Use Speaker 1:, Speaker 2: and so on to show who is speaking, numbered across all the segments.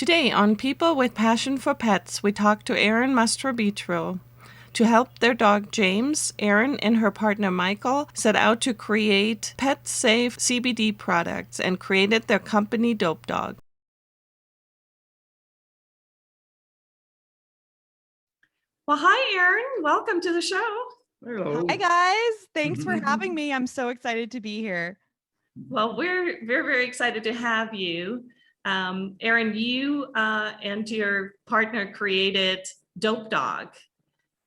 Speaker 1: Today on People with Passion for Pets, we talk to Erin Mastopietro. To help their dog James, Erin and her partner Michael set out to create pet-safe CBD products and created their company Dope.dog. Well, hi, Erin. Welcome to the show.
Speaker 2: Hello.
Speaker 3: Hi, guys. Thanks for having me. I'm so excited to be here.
Speaker 1: Well, we're very excited to have you. Erin, you and your partner created Dope.dog,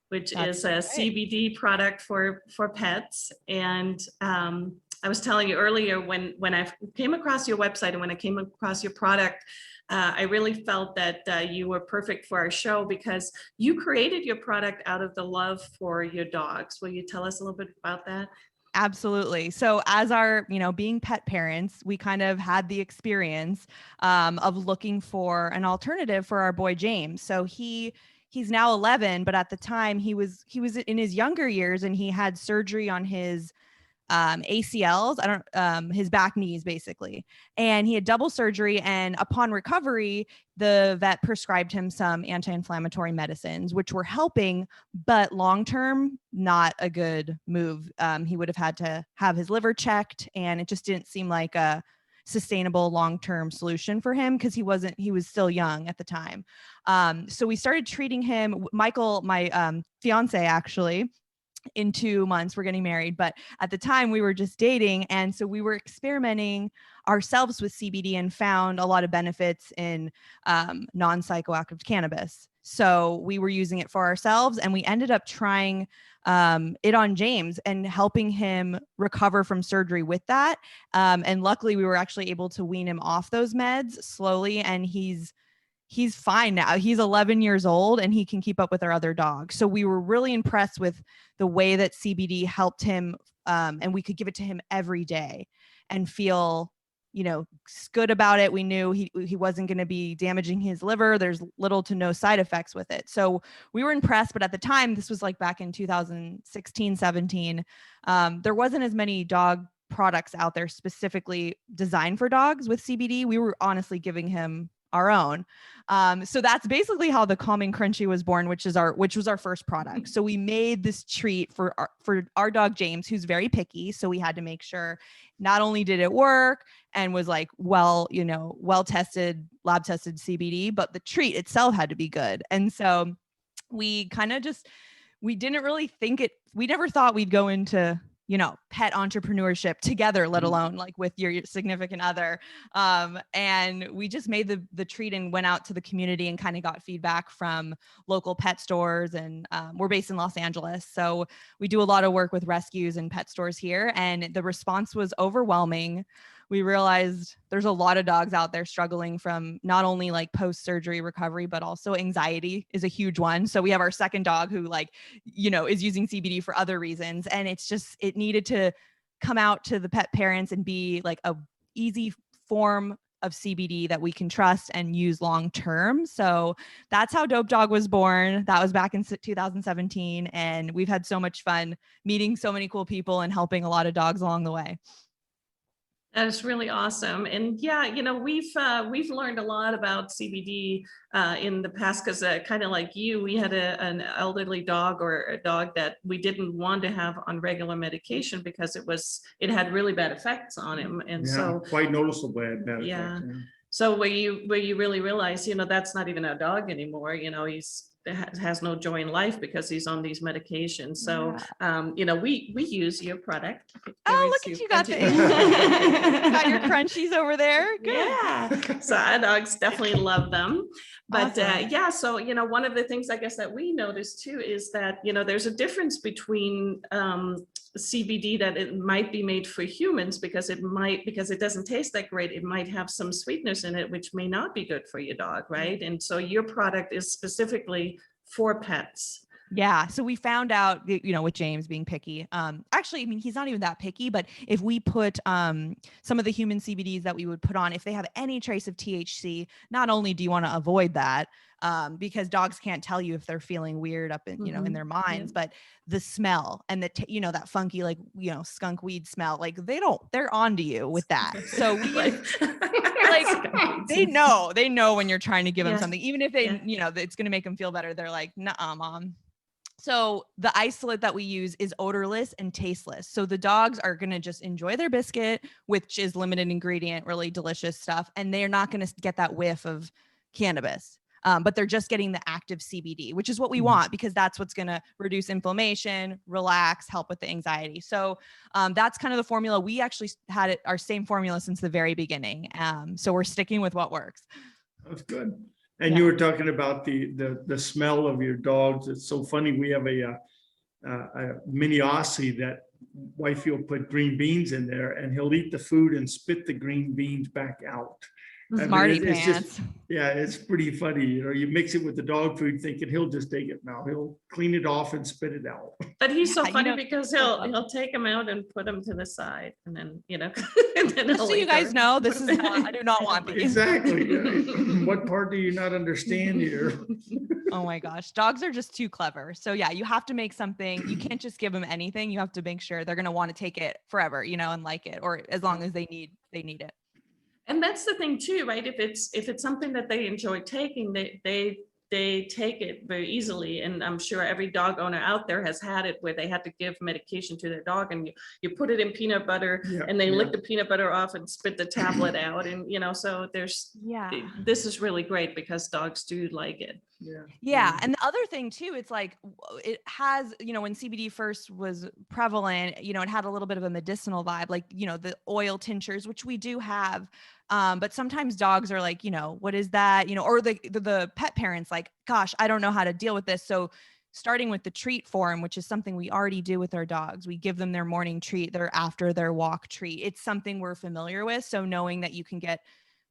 Speaker 1: which is a CBD product for pets. And I was telling you earlier when I came across your website and when I came across your product, I really felt that you were perfect for our show because you created your product out of the love for your dogs. Will you tell us a little bit about that?
Speaker 3: Absolutely. So as our, being pet parents, we kind of had the experience of looking for an alternative for our boy James. So he's now 11, but at the time he was in his younger years and he had surgery on his ACLs, his back knees basically. And he had double surgery. And upon recovery, the vet prescribed him some anti-inflammatory medicines, which were helping, but long-term, not a good move. He would have had to have his liver checked, and it just didn't seem like a sustainable long-term solution for him because he was still young at the time. So we started treating him. Michael, my fiance, actually, in 2 months we're getting married, but at the time we were just dating, and so we were experimenting ourselves with CBD and found a lot of benefits in non-psychoactive cannabis. So we were using it for ourselves, and we ended up trying it on James and helping him recover from surgery with that. And luckily we were actually able to wean him off those meds slowly, and he's fine now. He's 11 years old and he can keep up with our other dogs. So we were really impressed with the way that CBD helped him, and we could give it to him every day and feel, good about it. We knew he wasn't going to be damaging his liver. There's little to no side effects with it. So we were impressed. But at the time, this was like back in 2016, 17, there wasn't as many dog products out there specifically designed for dogs with CBD. We were honestly giving him our own. So that's basically how the Calming Crunchy was born, which was our first product. So we made this treat for our dog James, who's very picky. So we had to make sure not only did it work and was like, well tested, lab tested CBD, but the treat itself had to be good. And so we kind of we didn't really we never thought we'd go into pet entrepreneurship together, let alone like with your significant other. And we just made the treat and went out to the community and kind of got feedback from local pet stores. And we're based in Los Angeles, so we do a lot of work with rescues and pet stores here. And the response was overwhelming. We realized there's a lot of dogs out there struggling from not only like post-surgery recovery, but also anxiety is a huge one. So we have our second dog who is using CBD for other reasons. And it needed to come out to the pet parents and be like a easy form of CBD that we can trust and use long-term. So that's how Dope.dog was born. That was back in 2017. And we've had so much fun meeting so many cool people and helping a lot of dogs along the way.
Speaker 1: That is really awesome. And yeah, we've learned a lot about CBD in the past because kind of like you, we had an elderly dog or a dog that we didn't want to have on regular medication because it had really bad effects on him. And so
Speaker 2: quite noticeable bad effects.
Speaker 1: Yeah. So where you really realize, that's not even a dog anymore. He's has no joy in life because he's on these medications. So, we use your product.
Speaker 3: Oh, look at you got got your crunchies over there. Good.
Speaker 1: Yeah. So our dogs definitely love them. But
Speaker 3: awesome.
Speaker 1: So, one of the things I guess that we noticed too is that, there's a difference between CBD that it might be made for humans because it doesn't taste that great. It might have some sweetness in it, which may not be good for your dog, right? And so your product is specifically for pets.
Speaker 3: Yeah. So we found out, with James being picky, actually, I mean, he's not even that picky, but if we put some of the human CBDs that we would put on, if they have any trace of THC, not only do you want to avoid that, because dogs can't tell you if they're feeling weird up in, in their minds, but the smell and that funky, like, skunk weed smell, like they're onto you with that. So we like they know when you're trying to give them something, even if they, it's going to make them feel better. They're like, nuh-uh, mom. So the isolate that we use is odorless and tasteless. So the dogs are going to just enjoy their biscuit, which is limited ingredient, really delicious stuff. And they're not going to get that whiff of cannabis. But they're just getting the active CBD, which is what we want, because that's what's going to reduce inflammation, relax, help with the anxiety. So that's kind of the formula. We actually had our same formula since the very beginning. So we're sticking with what works. That's
Speaker 2: good. And you were talking about the smell of your dogs. It's so funny. We have a mini Aussie that wifey will put green beans in there, and he'll eat the food and spit the green beans back out.
Speaker 3: Smarty pants.
Speaker 2: It's pretty funny. You mix it with the dog food thinking he'll just take it now. He'll clean it off and spit it out.
Speaker 1: But he's so funny because he'll take them out and put them to the side, and then, and then
Speaker 3: just so you guys know, this is I do not want these.
Speaker 2: Exactly. What part do you not understand here?
Speaker 3: Oh my gosh. Dogs are just too clever. So yeah, you have to make something. You can't just give them anything. You have to make sure they're going to want to take it forever, and like it, or as long as they need it.
Speaker 1: And that's the thing too, right? If it's something that they enjoy taking, they take it very easily. And I'm sure every dog owner out there has had it where they had to give medication to their dog, and you put it in peanut butter and they lick the peanut butter off and spit the tablet out. And, so this is really great because dogs do like it.
Speaker 3: Yeah. And the other thing too, it's like, it has, when CBD first was prevalent, it had a little bit of a medicinal vibe, like, the oil tinctures, which we do have. But sometimes dogs are like, what is that? Or the pet parents like, gosh, I don't know how to deal with this. So starting with the treat form, which is something we already do with our dogs, we give them their morning treat, after their walk treat. It's something we're familiar with. So knowing that you can get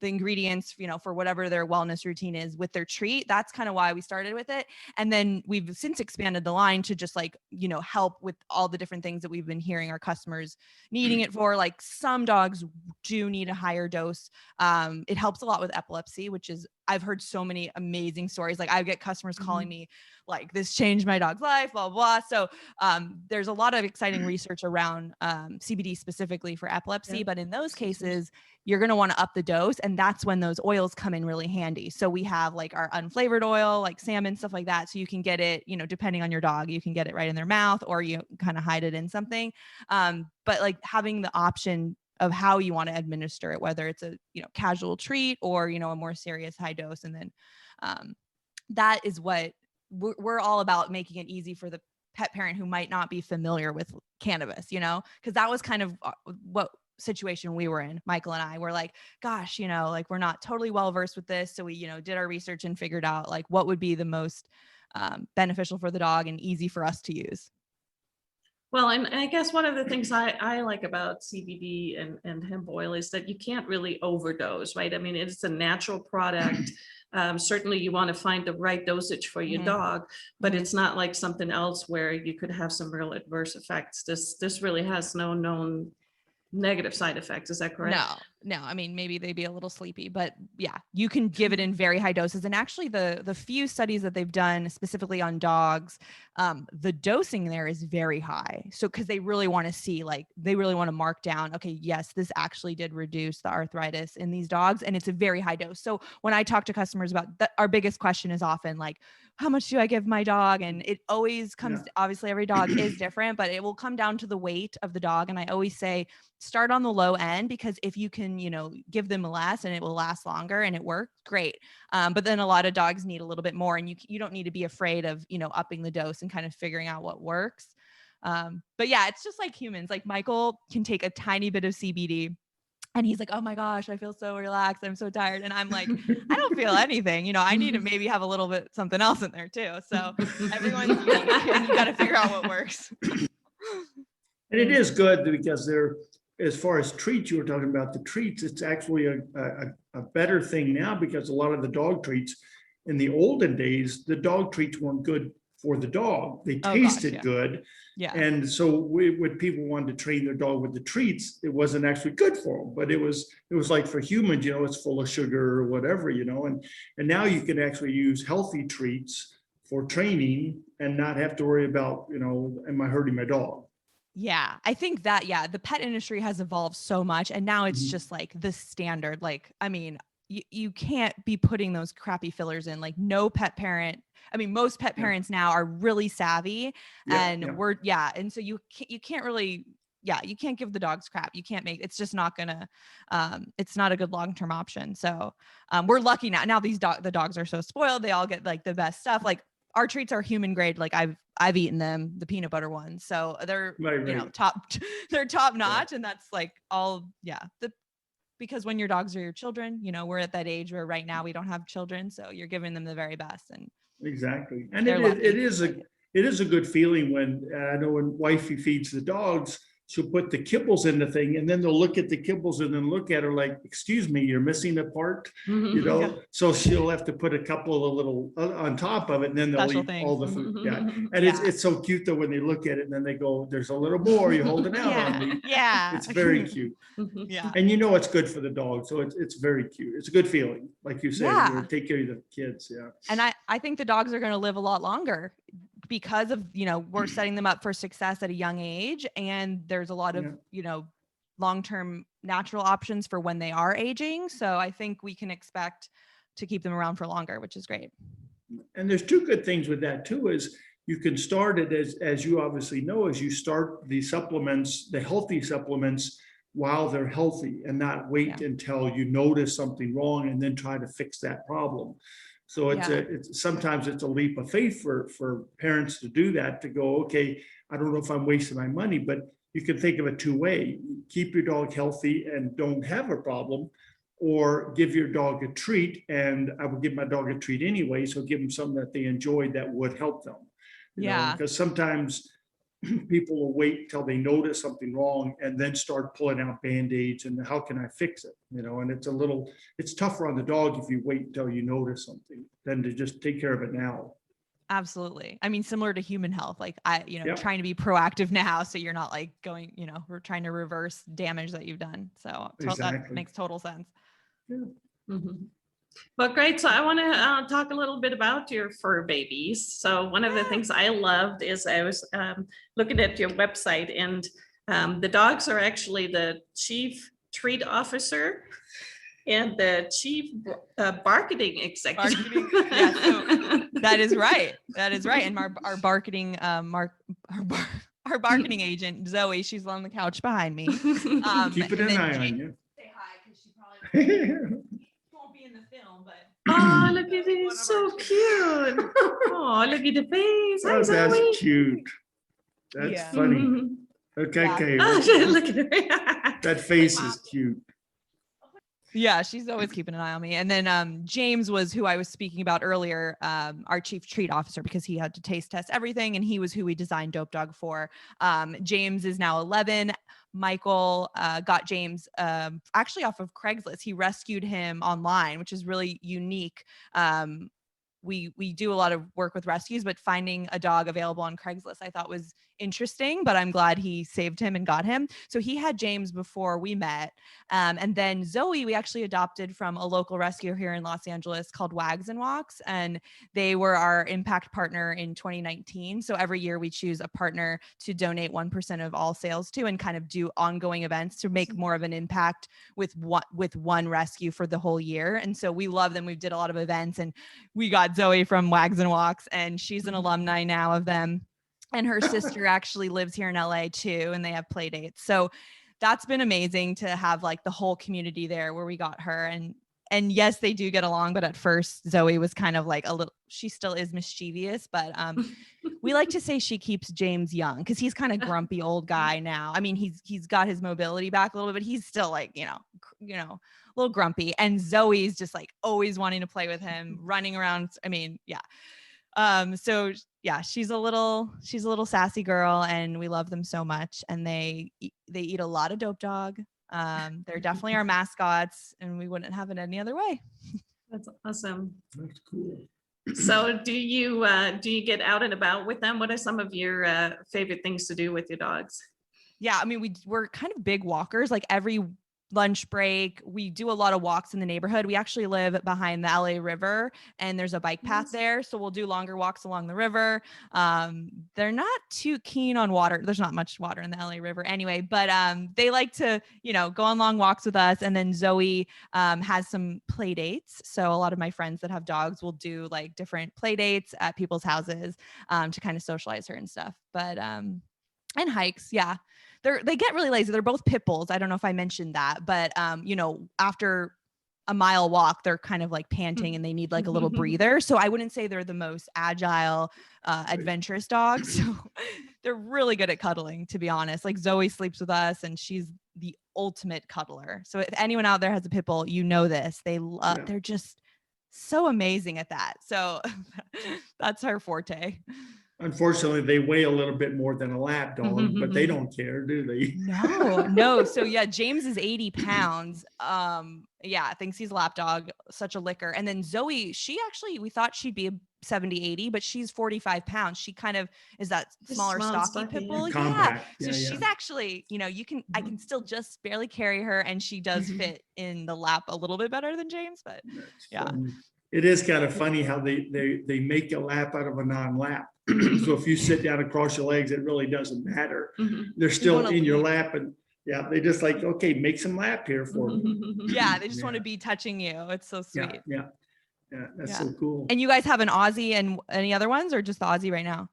Speaker 3: the ingredients, for whatever their wellness routine is with their treat, that's kind of why we started with it. And then we've since expanded the line to just like, help with all the different things that we've been hearing our customers needing it for. Like some dogs do need a higher dose. It helps a lot with epilepsy, which is, I've heard so many amazing stories. Like I get customers calling me like, this changed my dog's life, blah, blah. So there's a lot of exciting research around CBD specifically for epilepsy, but in those cases, you're going to want to up the dose. And that's when those oils come in really handy. So we have like our unflavored oil, like salmon, stuff like that. So you can get it, depending on your dog, you can get it right in their mouth, or you kind of hide it in something. But like having the option of how you want to administer it, whether it's a, casual treat or, a more serious high dose. And then that is what we're all about, making it easy for the pet parent who might not be familiar with cannabis, because that was kind of what situation we were in. Michael and I were like, gosh, like we're not totally well versed with this. So we, did our research and figured out like what would be the most beneficial for the dog and easy for us to use.
Speaker 1: Well, and I guess one of the things I like about CBD and hemp oil is that you can't really overdose, right? I mean, it's a natural product. Certainly you want to find the right dosage for your dog, but it's not like something else where you could have some real adverse effects. This really has no known negative side effects. Is that correct? No. I mean, maybe they'd be a little sleepy, but yeah, you can give it in very high doses. And actually the few studies that they've done specifically on dogs, the dosing there is very high. So, cause they really want to see, like, they really want to mark down, okay, yes, this actually did reduce the arthritis in these dogs. And it's a very high dose. So when I talk to customers about that, our biggest question is often like, how much do I give my dog? And it always comes, obviously every dog is different, but it will come down to the weight of the dog. And I always say, start on the low end, because if you can, give them less and it will last longer and it works, great. But then a lot of dogs need a little bit more, and you don't need to be afraid of, upping the dose and kind of figuring out what works. But yeah, it's just like humans. Like Michael can take a tiny bit of CBD and he's like, oh my gosh, I feel so relaxed. I'm so tired. And I'm like, I don't feel anything. I need to maybe have a little bit something else in there too. So everyone's unique and you got to figure out what works.
Speaker 2: And it is good because as far as treats, you were talking about the treats, it's actually a better thing now, because a lot of the dog treats in the olden days, the dog treats weren't good for the dog. They
Speaker 3: Oh, gosh,
Speaker 2: tasted
Speaker 3: yeah.
Speaker 2: good.
Speaker 3: Yeah.
Speaker 2: And so when people wanted to train their dog with the treats, it wasn't actually good for them, but it was like for humans, it's full of sugar or whatever, and now you can actually use healthy treats for training and not have to worry about, am I hurting my dog?
Speaker 3: Yeah, I think that, yeah, the pet industry has evolved so much and now it's
Speaker 2: Mhm.
Speaker 3: just like the standard. Like, I mean, you can't be putting those crappy fillers in. Like no pet parent, I mean, most pet
Speaker 2: Yeah.
Speaker 3: parents now are really savvy
Speaker 2: Yeah,
Speaker 3: and
Speaker 2: yeah.
Speaker 3: and so you can't really, you can't give the dogs crap. You can't make, it's just not gonna, it's not a good long-term option. So we're lucky now the dogs are so spoiled. They all get like the best stuff. Like our treats are human grade. Like I've eaten them, the peanut butter ones. So they're,
Speaker 2: Right.
Speaker 3: they're top notch. And that's like all, because when your dogs are your children, we're at that age where right now we don't have children. So you're giving them the very best. And
Speaker 2: Exactly. And
Speaker 3: they're lucky.
Speaker 2: it is a good feeling when, I know when wifey feeds the dogs, she'll put the kibbles in the thing and then they'll look at the kibbles and then look at her like, excuse me, you're missing a part,
Speaker 1: Yeah.
Speaker 2: So she'll have to put a couple of little on top of it and then they'll
Speaker 3: Special
Speaker 2: eat all the
Speaker 3: things.
Speaker 2: food. Yeah. And it's so cute though when they look at it and then they go, there's a little more, you're holding out on me.
Speaker 3: Yeah.
Speaker 2: It's very cute.
Speaker 3: Yeah.
Speaker 2: And it's good for the dog. So it's very cute. It's a good feeling. Like you said,
Speaker 3: Yeah.
Speaker 2: take care of the kids. Yeah.
Speaker 3: And I think the dogs are going to live a lot longer because of, we're setting them up for success at a young age. And there's a lot of, long-term natural options for when they are aging. So I think we can expect to keep them around for longer, which is great.
Speaker 2: And there's two good things with that too, is you can start it as you obviously know, as you start the supplements, the healthy supplements while they're healthy and not wait until you notice something wrong and then try to fix that problem. So it's sometimes it's a leap of faith for parents to do that, to go, okay, I don't know if I'm wasting my money, but you can think of it two ways. Keep your dog healthy and don't have a problem, or give your dog a treat. And I would give my dog a treat anyway. So give them something that they enjoyed that would help them. Because sometimes people will wait till they notice something wrong and then start pulling out Band-Aids and how can I fix it? And it's tougher on the dog if you wait until you notice something than to just take care of it now.
Speaker 3: Absolutely. I mean, similar to human health, like trying to be proactive now. So you're not like going, we're trying to reverse damage that you've done. So that makes total sense.
Speaker 2: Yeah.
Speaker 1: Mm-hmm. Well, great. So I want to talk a little bit about your fur babies. So one of the things I loved is I was looking at your website, and the dogs are actually the chief treat officer and the chief marketing executive.
Speaker 3: Yeah, so that is right. That is right. And our marketing our marketing agent Zoe, she's on the couch behind me.
Speaker 2: Keeping an eye on you.
Speaker 3: Say hi because she probably won't be in the film, but
Speaker 1: oh, look at it, so cute. Oh, look at the face. Hi, Zoe.
Speaker 2: That's cute. That's funny. Okay.
Speaker 1: Oh, look at her.
Speaker 2: That face is cute.
Speaker 3: Yeah, she's always keeping an eye on me. And then James was who I was speaking about earlier, our chief treat officer, because he had to taste test everything, and he was who we designed Dope Dog for. James is now 11. Michael got James actually off of Craigslist. He rescued him online, which is really unique. We do a lot of work with rescues, but finding a dog available on Craigslist I thought was interesting, but I'm glad he saved him and got him. So he had James before we met. And then Zoe, we actually adopted from a local rescue here in Los Angeles called Wags and Walks. And they were our impact partner in 2019. So every year we choose a partner to donate 1% of all sales to, and kind of do ongoing events to make more of an impact with one rescue for the whole year. And so we love them. We did a lot of events, and we got Zoe from Wags and Walks, and she's an alumni now of them. And her sister actually lives here in LA too, and they have play dates. So that's been amazing to have like the whole community there where we got her. And yes, they do get along, but at first Zoe was kind of like she still is mischievous, but we like to say she keeps James young because he's kind of grumpy old guy now. I mean, he's got his mobility back a little bit, but he's still like, a little grumpy. And Zoe's just like always wanting to play with him, running around. I mean, yeah. So yeah, she's a little sassy girl, and we love them so much. And they eat a lot of Dope Dog. They're definitely our mascots, and we wouldn't have it any other way.
Speaker 1: That's awesome.
Speaker 2: That's cool.
Speaker 1: So do you get out and about with them? What are some of your favorite things to do with your dogs?
Speaker 3: Yeah, I mean, we're kind of big walkers. Like every lunch break, we do a lot of walks in the neighborhood. We actually live behind the LA River, and there's a bike path there, so we'll do longer walks along the river. They're not too keen on water. There's not much water in the LA River anyway, but they like to, go on long walks with us. And then Zoe has some play dates. So a lot of my friends that have dogs will do like different play dates at people's houses to kind of socialize her and stuff. But and hikes, yeah. They get really lazy. They're both pit bulls. I don't know if I mentioned that, but after a mile walk, they're kind of like panting and they need like a little breather. So I wouldn't say they're the most agile, adventurous dogs. So they're really good at cuddling, to be honest. Like Zoe sleeps with us and she's the ultimate cuddler. So if anyone out there has a pit bull, this. They're just so amazing at that. So that's her forte.
Speaker 2: Unfortunately, they weigh a little bit more than a lap dog, but they don't care, do they?
Speaker 3: No. So yeah, James is 80 pounds. Thinks he's a lap dog, such a licker. And then Zoe, we thought she'd be 70, 80, but she's 45 pounds. She kind of is that smaller, stocky pit bull. Yeah. So she's actually, I can still just barely carry her, and she does fit in the lap a little bit better than James, but yeah.
Speaker 2: It is kind of funny how they make a lap out of a non-lap. So if you sit down and cross your legs, it really doesn't matter. They're still in your lap, and they just like, okay, make some lap here for me.
Speaker 3: Yeah, they just want to be touching you. It's so sweet.
Speaker 2: Yeah, that's so cool.
Speaker 3: And you guys have an Aussie and any other ones, or just the Aussie right now?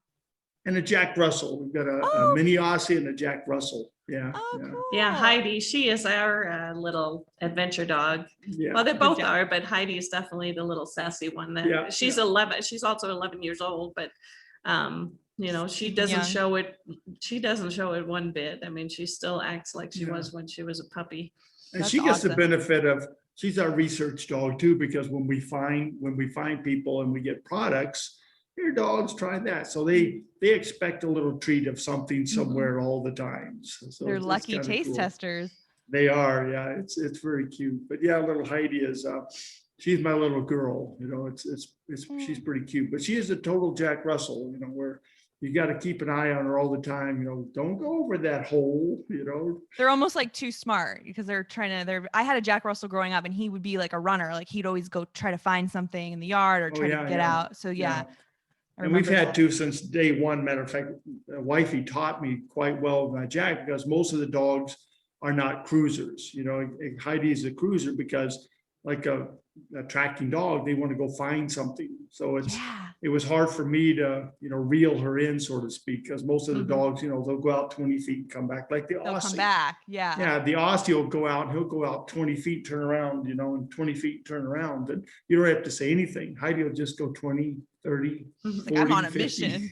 Speaker 2: And a Jack Russell. We've got a mini Aussie and a Jack Russell.
Speaker 3: Cool.
Speaker 1: Yeah, Heidi, she is our little adventure dog.
Speaker 2: Yeah.
Speaker 1: Well, they both are, but Heidi is definitely the little sassy one. She's 11. She's also 11 years old, but she doesn't show it. She doesn't show it one bit. I mean, she still acts like she was when she was a puppy.
Speaker 2: And she gets the benefit of, she's our research dog too, because when we find people and we get products, your dogs try that. So they expect a little treat of something somewhere all the time. So
Speaker 3: they're lucky taste testers.
Speaker 2: They are, yeah. It's very cute. But yeah, little Heidi is she's my little girl. She's pretty cute. But she is a total Jack Russell, where you got to keep an eye on her all the time. Don't go over that hole, They're
Speaker 3: almost like too smart because I had a Jack Russell growing up, and he would be like a runner. Like he'd always go try to find something in the yard or try to get out. So yeah.
Speaker 2: And we've had to since day one. Matter of fact, wifey taught me quite well with my Jack, because most of the dogs are not cruisers. Heidi is a cruiser because, like a tracking dog, they want to go find something. So it was hard for me to reel her in, so to speak, because most of the dogs, they'll go out 20 feet and come back, like the Aussie.
Speaker 3: They'll come back,
Speaker 2: yeah. The Aussie will go out, and he'll go out 20 feet, turn around, and 20 feet, turn around, and you don't have to say anything. Heidi will just go 20, 30, 40,
Speaker 3: I'm on a
Speaker 2: 50.
Speaker 3: mission.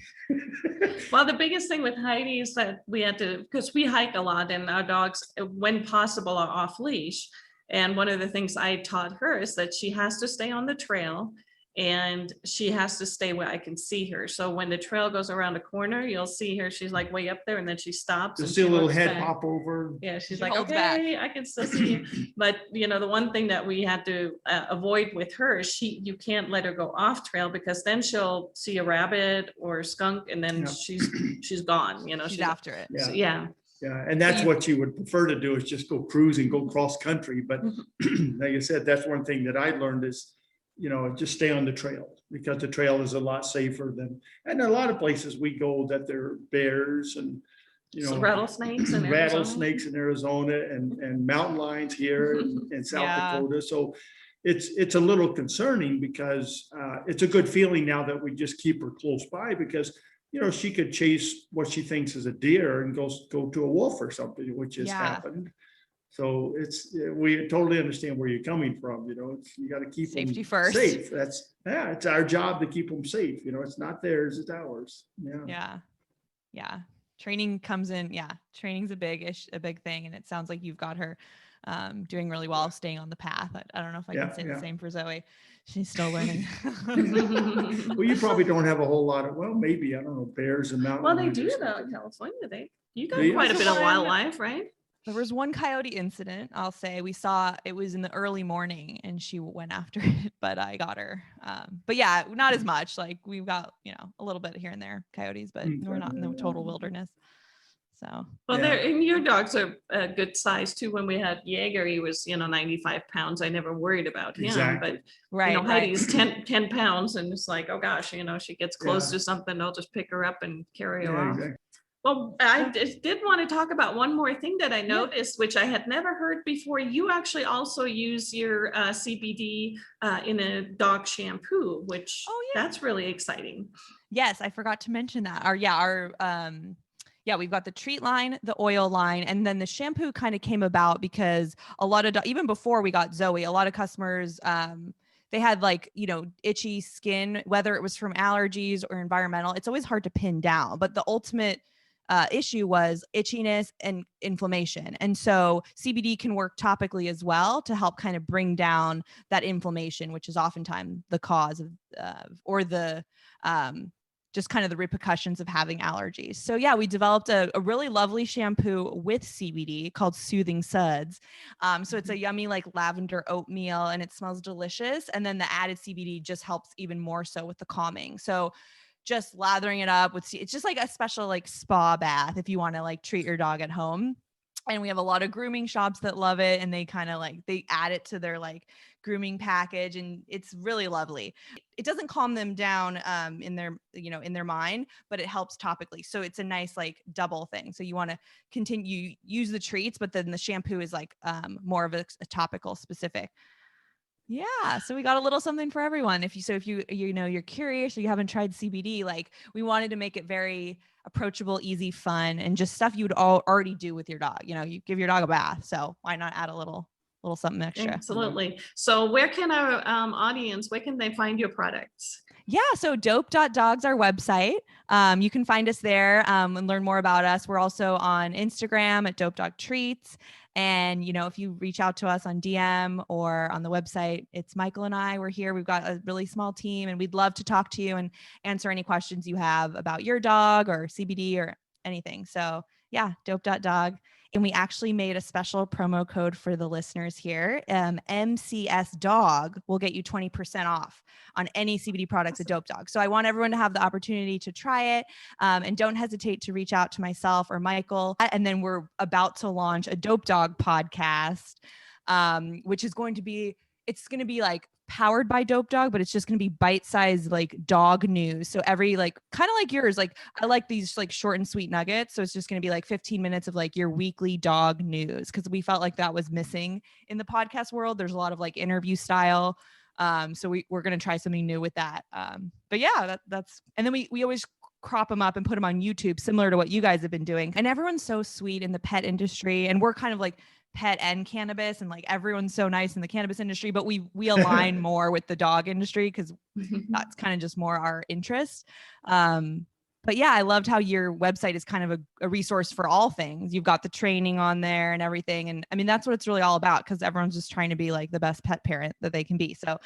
Speaker 1: Well, the biggest thing with Heidi is that we had to, because we hike a lot, and our dogs, when possible, are off leash. And one of the things I taught her is that she has to stay on the trail, and she has to stay where I can see her. So when the trail goes around a corner, you'll see her. She's like way up there, and then she stops.
Speaker 2: You'll see a little head pop over.
Speaker 1: Yeah, she's like, okay, I can still see you. But the one thing that we had to avoid with her is you can't let her go off trail, because then she'll see a rabbit or a skunk, and then she's gone.
Speaker 3: She's after it.
Speaker 1: So, yeah.
Speaker 2: Yeah, and that's what you would prefer to do, is just go cruising, go cross country. But like I said, that's one thing that I learned is, just stay on the trail, because the trail is a lot safer and a lot of places we go that there are bears and,
Speaker 1: rattlesnakes in
Speaker 2: Arizona and mountain lions here in South Dakota. So it's a little concerning, because it's a good feeling now that we just keep her close by, because she could chase what she thinks is a deer and go to a wolf or something, which has happened. So we totally understand where you're coming from. You got to keep
Speaker 3: safety
Speaker 2: them
Speaker 3: first.
Speaker 2: Safe. It's our job to keep them safe. It's not theirs, it's ours.
Speaker 3: Yeah. Training comes in. Yeah. Training's a big thing. And it sounds like you've got her doing really well, staying on the path. I don't know if I can say the same for Zoe. She's still learning.
Speaker 2: Well, you probably don't have a whole lot of, maybe, I don't know, bears and mountain lions.
Speaker 1: Well, they do though in California. You got quite a bit of wildlife, right?
Speaker 3: There was one coyote incident, I'll say. We saw it was in the early morning and she went after it, but I got her. But yeah, not as much. Like we've got, a little bit here and there coyotes, but we're not in the total wilderness. So,
Speaker 1: Well,
Speaker 2: Yeah.
Speaker 1: and your dogs are a good size too. When we had Jaeger, he was, 95 pounds. I never worried about him,
Speaker 2: Exactly.
Speaker 1: but
Speaker 3: right.
Speaker 1: Heidi's 10 pounds, and it's like, oh gosh, she gets close
Speaker 2: Yeah.
Speaker 1: to something, I'll just pick her up and carry her
Speaker 2: Yeah,
Speaker 1: off.
Speaker 2: exactly.
Speaker 1: Well, I did want to talk about one more thing that I noticed, which I had never heard before. You actually also use your CBD in a dog shampoo, which that's really exciting.
Speaker 3: Yes, I forgot to mention that. We've got the treat line, the oil line, and then the shampoo kind of came about because a lot of even before we got Zoe, a lot of customers they had itchy skin, whether it was from allergies or environmental. It's always hard to pin down, but the ultimate issue was itchiness and inflammation. And so CBD can work topically as well to help kind of bring down that inflammation, which is oftentimes the cause of or the just kind of the repercussions of having allergies. So yeah, we developed a really lovely shampoo with CBD called Soothing Suds. So it's a yummy lavender oatmeal and it smells delicious. And then the added CBD just helps even more so with the calming. So just lathering it up with, it's just like a special spa bath if you want to treat your dog at home. And we have a lot of grooming shops that love it, and they kind of they add it to their grooming package, and it's really lovely. It doesn't calm them down in their in their mind, but it helps topically. So it's a nice double thing. So you want to continue use the treats, but then the shampoo is more of a topical specific. Yeah, so we got a little something for everyone. If you're curious or you haven't tried CBD, we wanted to make it very approachable, easy, fun, and just stuff you would already do with your dog. You give your dog a bath, so why not add a little something extra?
Speaker 1: Absolutely. So where can our audience, where can they find your products?
Speaker 3: Yeah, so dope.dog's our website. You can find us there and learn more about us. We're also on Instagram at dope.dog-treats. And, if you reach out to us on DM or on the website, it's Michael and I. We're here. We've got a really small team, and we'd love to talk to you and answer any questions you have about your dog or CBD or anything. So yeah, dope.dog. And we actually made a special promo code for the listeners here. MCS.dog will get you 20% off on any CBD products at Dope Dog. So I want everyone to have the opportunity to try it. And don't hesitate to reach out to myself or Michael. And then we're about to launch a Dope Dog podcast, which is going to be, powered by Dope Dog, but it's just going to be bite-sized dog news. So every kind of like yours, I like these short and sweet nuggets. So it's just going to be 15 minutes of your weekly dog news, because we felt like that was missing in the podcast world. There's a lot of interview style. So we're going to try something new with that. But yeah, that's, and then we always crop them up and put them on YouTube, similar to what you guys have been doing. And everyone's so sweet in the pet industry, and we're kind of pet and cannabis, and everyone's so nice in the cannabis industry, but we align more with the dog industry because that's kind of just more our interest. But yeah, I loved how your website is kind of a resource for all things. You've got the training on there and everything. And I mean, that's what it's really all about, because everyone's just trying to be the best pet parent that they can be. So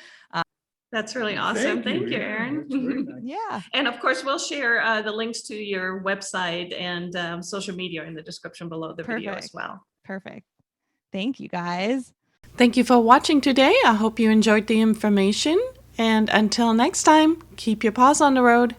Speaker 1: that's really awesome. Thank you, Erin.
Speaker 2: Nice.
Speaker 3: Yeah.
Speaker 1: And of course, we'll share the links to your website and social media in the description below the video as well.
Speaker 3: Perfect. Thank you, guys.
Speaker 4: Thank you for watching today. I hope you enjoyed the information. And until next time, keep your paws on the road.